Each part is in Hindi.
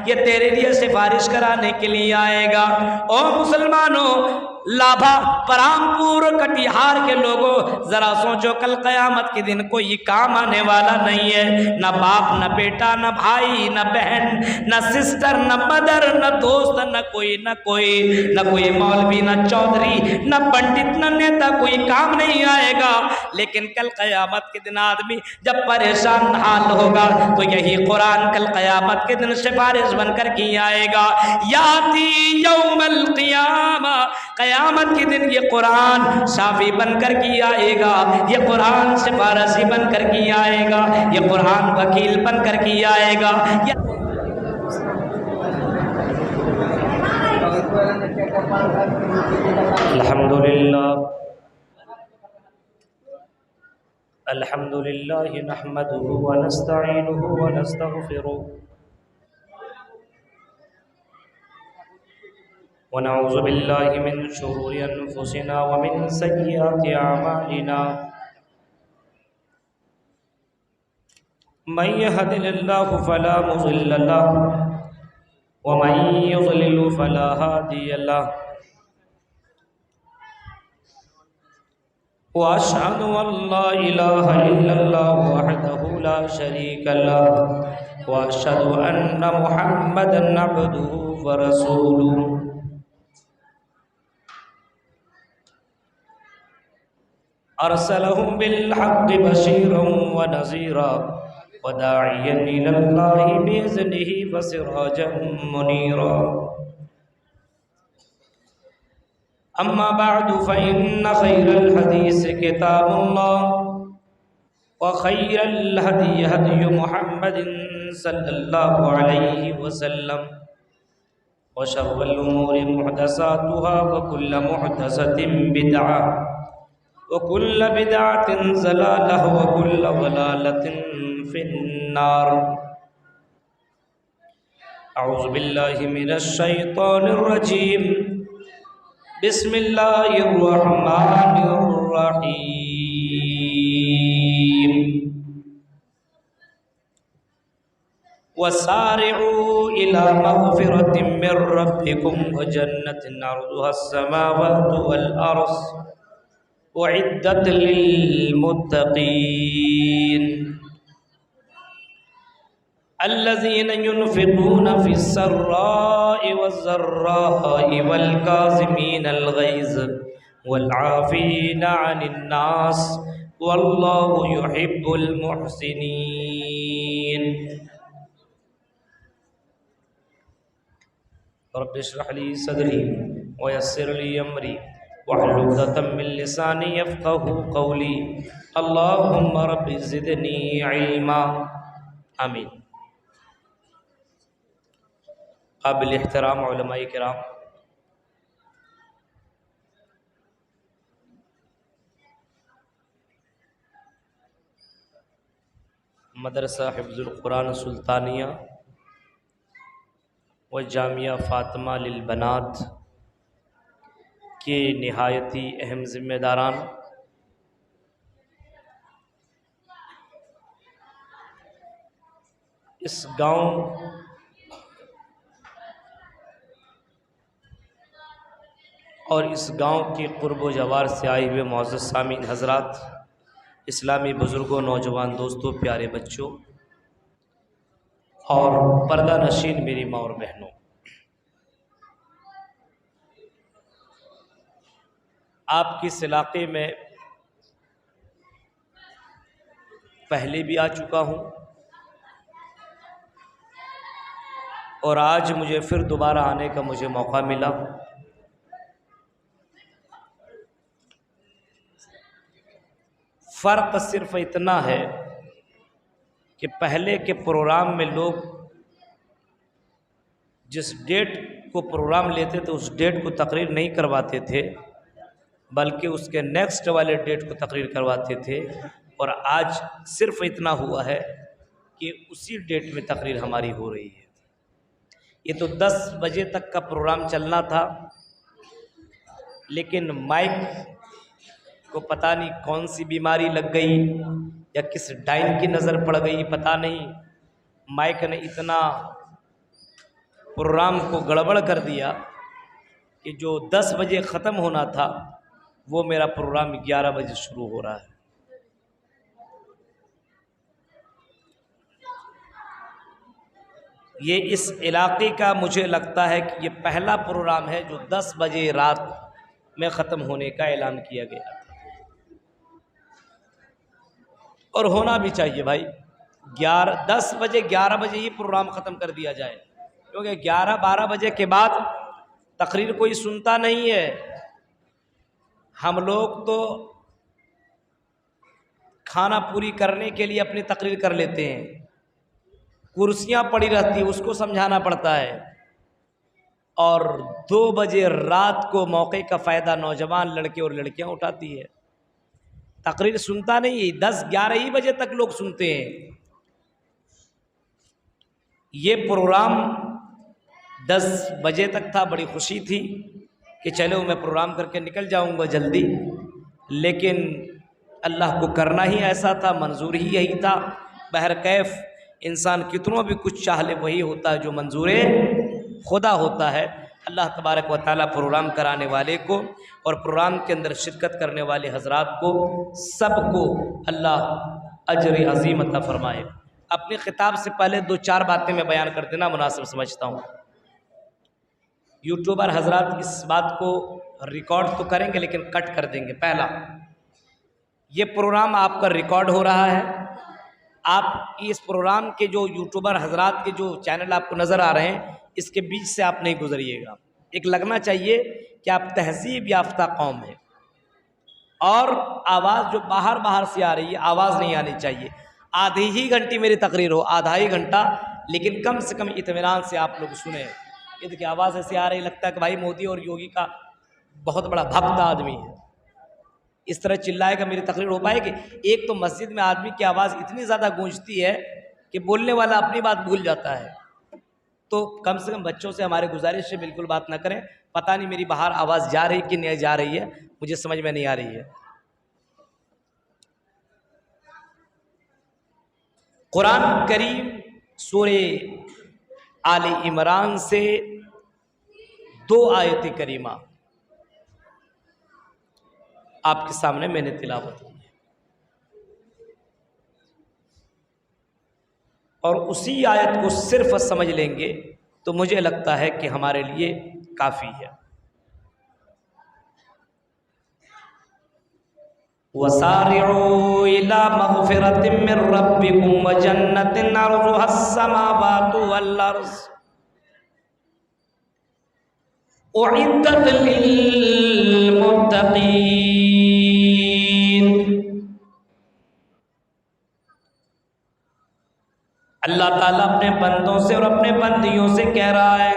ये तेरे लिए सिफारिश कराने के लिए आएगा। ओ मुसलमानों, लाभा, परामपुर, कटिहार के लोगों, जरा सोचो, कल कयामत के दिन कोई काम आने वाला नहीं है। न बाप, न बेटा, न भाई, न बहन, न सिस्टर, न मदर, न दोस्त, न कोई मौलवी, न चौधरी, न पंडित, न नेता, कोई काम नहीं आएगा। लेकिन कल कयामत के दिन आदमी जब परेशान हाल होगा तो यही कुरान कल कयामत के दिन सिफारिश बनकर के आएगा। याती यौमल क़ियामा, कयामत के दिन ये कुरान शाफी बनकर के आएगा, ये कुरान सिफारसी बनकर के आएगा, ये कुरान वकील बनकर के आएगा। अल्हम्दुलिल्लाह नहमदुहु व नस्तईनुहु व नस्तगफिरुहु व नऊज़ु बिल्लाहि मिन शुरूरि अनफुसिना व मिन सय्यिआति अमालिना। मन यहदिल्लाहु फला मुज़िल्ल लहु व मन युज़लिल फला हादिय लहु। व अशहदु अल्ला इलाहा इल्लल्लाहु वहदहु ला शरीका लहु व अशहदु अन्ना मुहम्मदन अब्दुहु व रसूलुहु। अरसलहु बिल हक़्क़ि बशीरन व नज़ीरा व दाइयन इलल्लाहि बिइज़्निहि व सिराजन मुनीरा। अम्मा बअदु फ़इन्न खैरल हदीस किताबुल्लाह व खैरल हदी हदी मुहम्मदिन सल्लल्लाहु अलैहि वसल्लम व शर्रल उमूरि मुहदसातुहा व कुल्लु मुहदसतिन बिदअह व कुल्लु बिदअतिन ज़लालह व कुल्लु ज़लालतिन फिन्नार। अऊज़ु बिल्लाहि मिनश शैतानिर रजीम। बिस्मिल्लाहिर रहमानिर रहीम। वसारिऊ इला मग़फ़िरतिन मिर रब्बिकुम व जन्नतिन अर्दुहस समावातु वल अर्ज़ उइद्दत लिल मुत्तक़ीन अल्लज़ीना युनफ़िक़ूना फ़िस्सर्राइ वज़्ज़र्राइ वल काज़िमीनल ग़ैज़ वल आफ़ीना अनिन नास वल्लाहु युहिब्बुल मुहसिनीन। रब्बि इश्रह ली सदरी व यस्सिर ली अमरी वहलुल उक़दतम मिन लिसानी यफ़क़हू क़ौली। अल्लाहुम्मा रब्बि ज़िदनी इल्मा। आमीन। काबिल एहतराम उलमाए किराम, मदरसा हिफ्ज़ुल कुरान सुल्तानिया व जामिया फ़ातिमा लिल बनात के निहायती अहम ज़िम्मेदारान, इस गांव और इस गांव के क़ुर्ब व जवार से आए हुए मुअज़्ज़ज़ सामीन हज़रात, इस्लामी बुज़ुर्गों, नौजवान दोस्तों, प्यारे बच्चों और पर्दा नशीन मेरी माँ और बहनों, आपके इस इलाक़े में पहले भी आ चुका हूँ और आज मुझे फिर दोबारा आने का मुझे मौका मिला। फ़र्क सिर्फ इतना है कि पहले के प्रोग्राम में लोग जिस डेट को प्रोग्राम लेते थे उस डेट को तकरीर नहीं करवाते थे, बल्कि उसके नेक्स्ट वाले डेट को तकरीर करवाते थे। और आज सिर्फ इतना हुआ है कि उसी डेट में तकरीर हमारी हो रही है। ये तो 10 बजे तक का प्रोग्राम चलना था, लेकिन माइक को पता नहीं कौन सी बीमारी लग गई या किस डाइन की नज़र पड़ गई, पता नहीं। माइक ने इतना प्रोग्राम को गड़बड़ कर दिया कि जो 10 बजे ख़त्म होना था वो मेरा प्रोग्राम 11 बजे शुरू हो रहा है। ये इस इलाके का मुझे लगता है कि ये पहला प्रोग्राम है जो 10 बजे रात में ख़त्म होने का ऐलान किया गया था। और होना भी चाहिए भाई, 10 बजे 11 बजे ही प्रोग्राम ख़त्म कर दिया जाए, क्योंकि 11-12 बजे के बाद तकरीर कोई सुनता नहीं है। हम लोग तो खाना पूरी करने के लिए अपनी तकरीर कर लेते हैं, कुर्सियां पड़ी रहती उसको समझाना पड़ता है, और 2 बजे रात को मौके का फ़ायदा नौजवान लड़के और लड़कियां उठाती है। तकरीर सुनता नहीं, 10-11 ही बजे तक लोग सुनते हैं। ये प्रोग्राम 10 बजे तक था, बड़ी खुशी थी कि चलो मैं प्रोग्राम करके निकल जाऊंगा जल्दी, लेकिन अल्लाह को करना ही ऐसा था, मंजूर ही यही था। बहरकैफ इंसान कितनों भी कुछ चाह ले वही होता है जो मंजूर खुदा होता है। अल्लाह तबारक व तआला प्रोग्राम कराने वाले को और प्रोग्राम के अंदर शिरकत करने वाले हजरात को सबको अल्लाह अजर अजीम अता फरमाए। अपने खिताब से पहले 2-4 बातें मैं बयान कर देना मुनासिब समझता हूँ। यूट्यूबर हजरात इस बात को रिकॉर्ड तो करेंगे लेकिन कट कर देंगे। पहला, ये प्रोग्राम आपका रिकॉर्ड हो रहा है, आप इस प्रोग्राम के जो यूट्यूबर हजरात के जो चैनल आपको नज़र आ रहे हैं इसके बीच से आप नहीं गुजरिएगा। एक लगना चाहिए कि आप तहसीब याफ्ता कौम है, और आवाज़ जो बाहर से आ रही है आवाज़ नहीं आनी चाहिए। आधी ही घंटी मेरी तकरीर हो, आधा ही घंटा, लेकिन कम से कम इत्मीनान से आप लोग सुने। ये देखिए आवाज़ ऐसे आ रही, लगता है कि भाई मोदी और योगी का बहुत बड़ा भक्त आदमी है, इस तरह चिल्लाएगा मेरी तकरीर हो पाएगी। एक तो मस्जिद में आदमी की आवाज़ इतनी ज़्यादा गूंजती है कि बोलने वाला अपनी बात भूल जाता है। तो कम से कम बच्चों से हमारे गुजारिश है बिल्कुल बात ना करें। पता नहीं मेरी बाहर आवाज़ जा रही कि नहीं जा रही है, मुझे समझ में नहीं आ रही है। कुरान करीम सूरे आले इमरान से 2 आयत करीमा आपके सामने मैंने तिलावत की है, और उसी आयत को सिर्फ समझ लेंगे तो मुझे लगता है कि हमारे लिए काफ़ी है। वसारिऊ इला मग़फ़िरतिम मिर रब्बिकुम व जन्नतिन अर्ज़ुहस समावातु वल अर्ज़ उइद्दत लिल मुत्तक़ीन। अल्लाह ताला अपने बंदों से और अपने बंदियों से कह रहा है,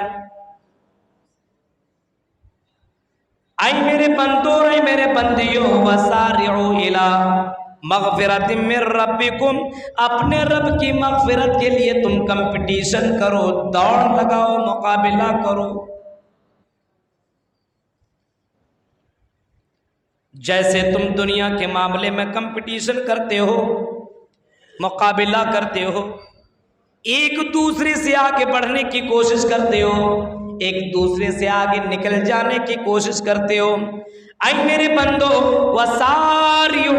आई मेरे बंदों, आई मेरे बंदियों, वसारिऊ इला मग़फ़िरतिम मिर रब्बिकुम, अपने रब की मग़फ़िरत के लिए तुम कंपटीशन करो, दौड़ लगाओ, मुकाबिला करो। जैसे तुम दुनिया के मामले में कंपटीशन करते हो, मुकाबिला करते हो, एक दूसरे से आगे बढ़ने की कोशिश करते हो, एक दूसरे से आगे निकल जाने की कोशिश करते हो। आई मेरे बंदो, वसारिऊ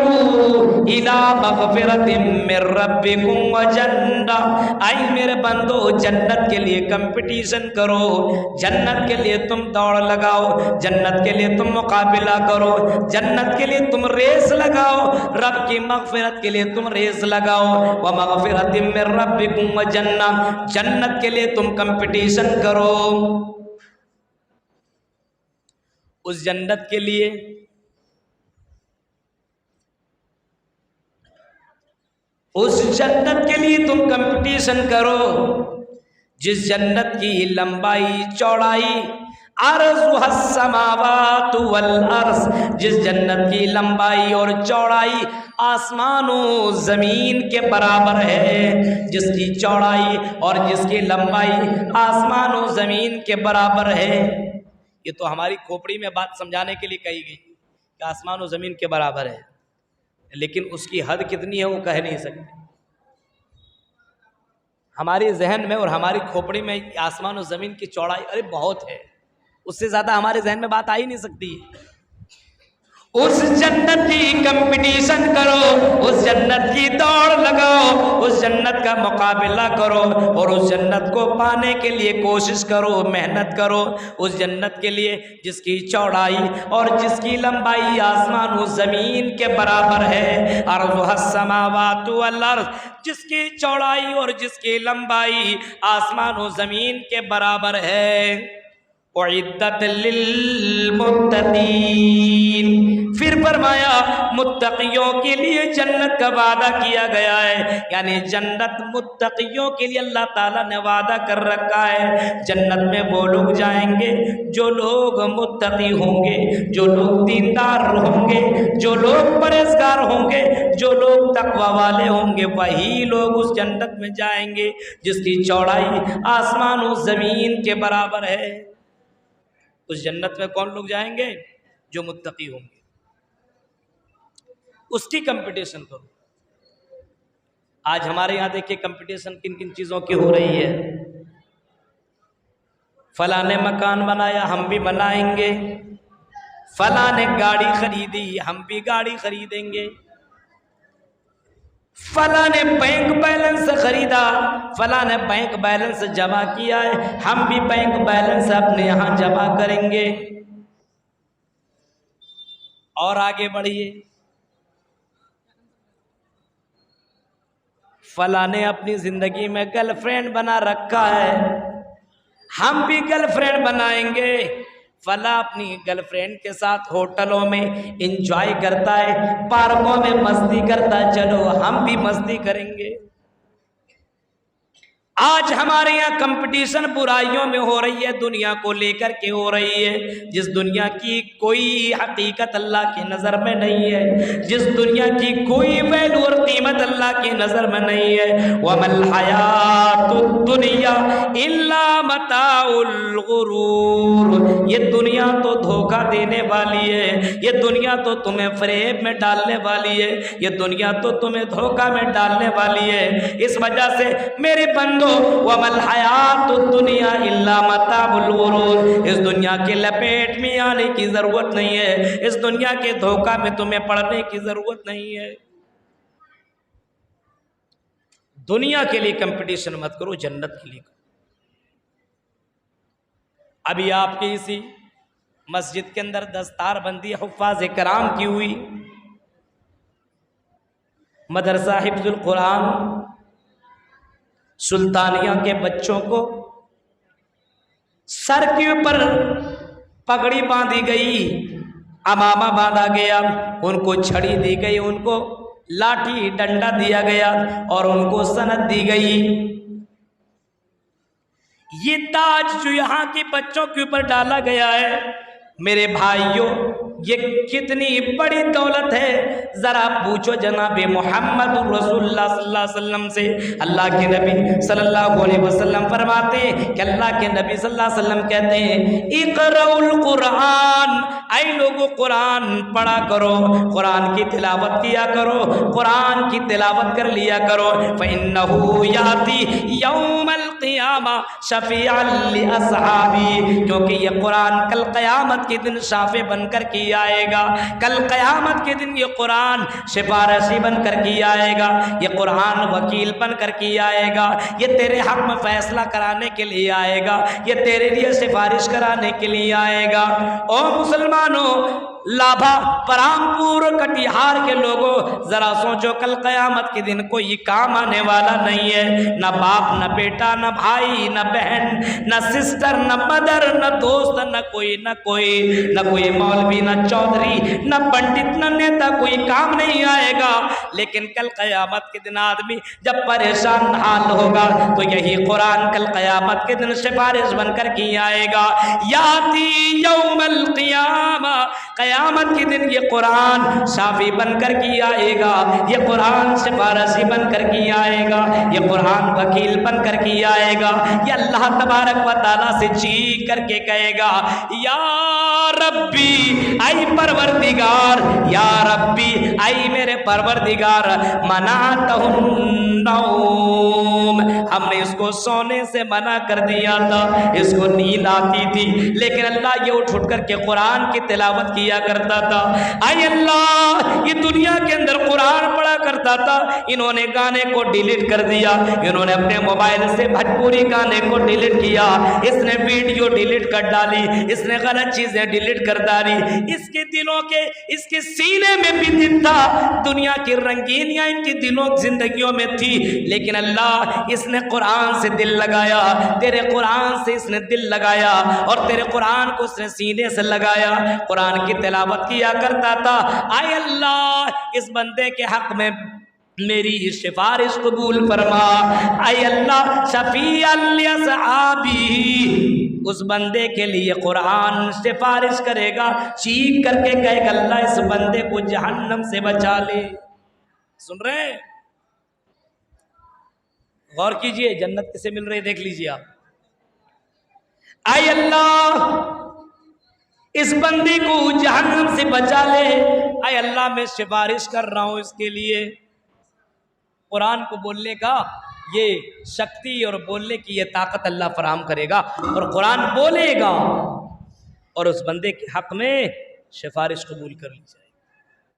इला मग़फ़िरतिम मिर रब्बिकुम व जन्नह, आई मेरे बंदो जन्नत के लिए कंपटीशन करो, जन्नत के लिए तुम दौड़ लगाओ, जन्नत के लिए तुम मुकाबिला करो, जन्नत के लिए तुम रेस लगाओ, रब की मग़फ़िरत के लिए तुम रेस लगाओ। व मग़फ़िरतिम मिर रब्बिकुम व जन्नह, जन्नत के लिए तुम कंपटीशन करो। उस जन्नत के लिए, उस जन्नत के लिए तुम कंपटीशन करो जिस जन्नत की लंबाई चौड़ाई अर्ज़ुहस समावातु वल अर्ज़, जिस जन्नत की लंबाई और चौड़ाई आसमानों ज़मीन के बराबर है, जिसकी चौड़ाई और जिसकी लंबाई आसमानों ज़मीन के बराबर है। ये तो हमारी खोपड़ी में बात समझाने के लिए कही गई कि आसमान और ज़मीन के बराबर है, लेकिन उसकी हद कितनी है वो कह नहीं सकते। हमारे जहन में और हमारी खोपड़ी में आसमान और ज़मीन की चौड़ाई अरे बहुत है, उससे ज़्यादा हमारे जहन में बात आ ही नहीं सकती। उस जन्नत की कंपटीशन करो, उस जन्नत की दौड़ लगाओ, उस जन्नत का मुकाबला करो और उस जन्नत को पाने के लिए कोशिश करो, मेहनत करो। उस जन्नत के लिए जिसकी चौड़ाई और जिसकी लंबाई आसमान और ज़मीन के बराबर है, अर्ज़ुहस समावातु वल अर्ज़, जिसकी चौड़ाई और जिसकी लंबाई आसमान और ज़मीन के बराबर है। उइद्दत लिल मुत्तकीन, फिर फरमाया मुत्तकियों के लिए जन्नत का वादा किया गया है, यानी जन्नत मुत्तकियों के लिए अल्लाह ताला ने वादा कर रखा है। जन्नत में वो लोग जाएंगे जो लोग मुत्तकी होंगे, जो लोग दीनदार होंगे, जो लोग परहेज़गार होंगे, जो लोग तकवा वाले होंगे, वही लोग उस जन्नत में जाएंगे जिसकी चौड़ाई आसमान और ज़मीन के बराबर है। उस जन्नत में कौन लोग जाएंगे? जो मुत्तकी होंगे। उसकी कंपटीशन करो। आज हमारे यहाँ देखिए कंपटीशन किन किन चीज़ों की हो रही है। फलां ने मकान बनाया, हम भी बनाएंगे। फलां ने गाड़ी खरीदी, हम भी गाड़ी खरीदेंगे। फलां ने बैंक बैलेंस खरीदा, फलां ने बैंक बैलेंस जमा किया है, हम भी बैंक बैलेंस अपने यहाँ जमा करेंगे। और आगे बढ़िए, फलां ने अपनी जिंदगी में गर्लफ्रेंड बना रखा है, हम भी गर्लफ्रेंड बनाएंगे। फला अपनी गर्लफ्रेंड के साथ होटलों में एंजॉय करता है, पार्कों में मस्ती करता है, चलो हम भी मस्ती करेंगे। आज हमारे यहाँ कंपटीशन बुराइयों में हो रही है, दुनिया को लेकर के हो रही है, जिस दुनिया की कोई हकीकत अल्लाह की नज़र में नहीं है, जिस दुनिया की कोई वैल्यू और कीमत अल्लाह की नज़र में नहीं है। वमल हयातुद दुनिया इल्ला मताउल गुरूर, ये दुनिया तो धोखा देने वाली है, ये दुनिया तो तुम्हें फ्रेब में डालने वाली है, ये दुनिया तो तुम्हें धोखा में डालने वाली है। इस वजह से मेरे बंदो, वमल हयातुद दुनिया इल्ला मताउल गुरूर, इस दुनिया के लपेट में आने की जरूरत नहीं है, इस दुनिया के धोखा में तुम्हें पड़ने की जरूरत नहीं है। दुनिया के लिए कंपटीशन मत करो, जन्नत के लिए करो। अभी आपके इसी मस्जिद के अंदर दस्तार बंदी हुफ्फाज़ कराम की हुई, मदरसा हिफ्जुल कुरान सुल्तानिया के बच्चों को सर के ऊपर पगड़ी बांधी गई, अमामा बांधा गया, उनको छड़ी दी गई, उनको लाठी डंडा दिया गया और उनको सनद दी गई। ये ताज जो यहाँ के बच्चों के ऊपर डाला गया है, मेरे भाइयों, ये कितनी बड़ी दौलत है। जरा पूछो जनाब मोहम्मद रसूलुल्लाह सल्लल्लाहु अलैहि वसल्लम से। अल्लाह के नबी सल्लल्लाहु अलैहि वसल्लम फरमाते हैं कि अल्लाह के नबी सल्लल्लाहु अलैहि वसल्लम कहते हैं, इक़राउल कुरान, ऐ लोगों कुरान पढ़ा करो, कुरान की तिलावत किया करो, कुरान की तिलावत कर लिया करो। फ़इन्नहु याती यौमल क़ियामा शफ़ीअन लि अस्हाबी, क्योंकि ये कुरान कल क़यामत के दिन शाफ़े बनकर के आएगा, कल क़यामत के दिन ये कुरान सिफारिशी बनकर के आएगा, ये कुरान वकील बनकर के आएगा, ये तेरे हक में फैसला कराने के लिए आएगा, ये तेरे लिए सिफारिश कराने के लिए आएगा। ओ मुसलमानों, लाभा, परामपुर, कटिहार के लोगों, जरा सोचो, कल क़यामत के दिन कोई काम आने वाला नहीं है। न बाप, न बेटा, न भाई, न बहन, न सिस्टर, न मदर, न दोस्त, न कोई मौलवी, न चौधरी, न पंडित, न नेता, कोई काम नहीं आएगा। लेकिन कल क़यामत के दिन आदमी जब परेशान हाल होगा तो यही कुरान कल क़यामत के दिन सिफारिश बनकर के आएगा। याती यौमल क़ियामा, क़यामत के दिन ये कुरान शाफी बनकर के आएगा, ये कुरान सिफारशी बनकर के आएगा, ये कुरान वकील बनकर के आएगा। ये अल्लाह तबारक व तआला से चीख करके कहेगा, या रब्बी, आई परवरदिगार, या रब्बी, आई मेरे परवरदिगार, मनातहुन्नौम, हमने इसको सोने से मना कर दिया था, इसको नींद आती थी, लेकिन अल्लाह ये उठ करके कुरान की तिलावत किया करता था। आई अल्लाह, ये दुनिया के अंदर कुरान पढ़ा करता था, इन्होंने गाने को डिलीट कर दिया, इन्होंने अपने मोबाइल से भोजपुरी गाने को डिलीट किया, इसने वीडियो डिलीट कर डाली, इसने गलत चीजें डिलीट कर डाली। इसके दिलों के, इसके सीने में भी दिल था, दुनिया की रंगीनियां इनके दिलों जिंदगियों में थी, लेकिन अल्लाह इसने कुरान से दिल लगाया, तेरे कुरान से इसने दिल लगाया और तेरे कुरान को उसने सीने से लगाया, कुरान की तिलावत किया करता था। आय अल्लाह, इस बंदे के हक में मेरी सिफारिश कबूल फरमा। आय अल्लाह, शफी सहाबी, उस बंदे के लिए कुरान सिफारिश करेगा, चीख करके कहेगा, अल्लाह इस बंदे को जहन्नम से बचा ले। सुन रहे हैं? गौर कीजिए, जन्नत किसे मिल रही है देख लीजिए आप। आय अल्लाह, इस बंदे को जहन्नम से बचा ले। आय अल्लाह, मैं सिफारिश कर रहा हूं इसके लिए। कुरान को बोलने का ये शक्ति और बोलने की ये ताकत अल्लाह फराहम करेगा और कुरान बोलेगा और उस बंदे के हक में सिफारिश कबूल कर ली जाए।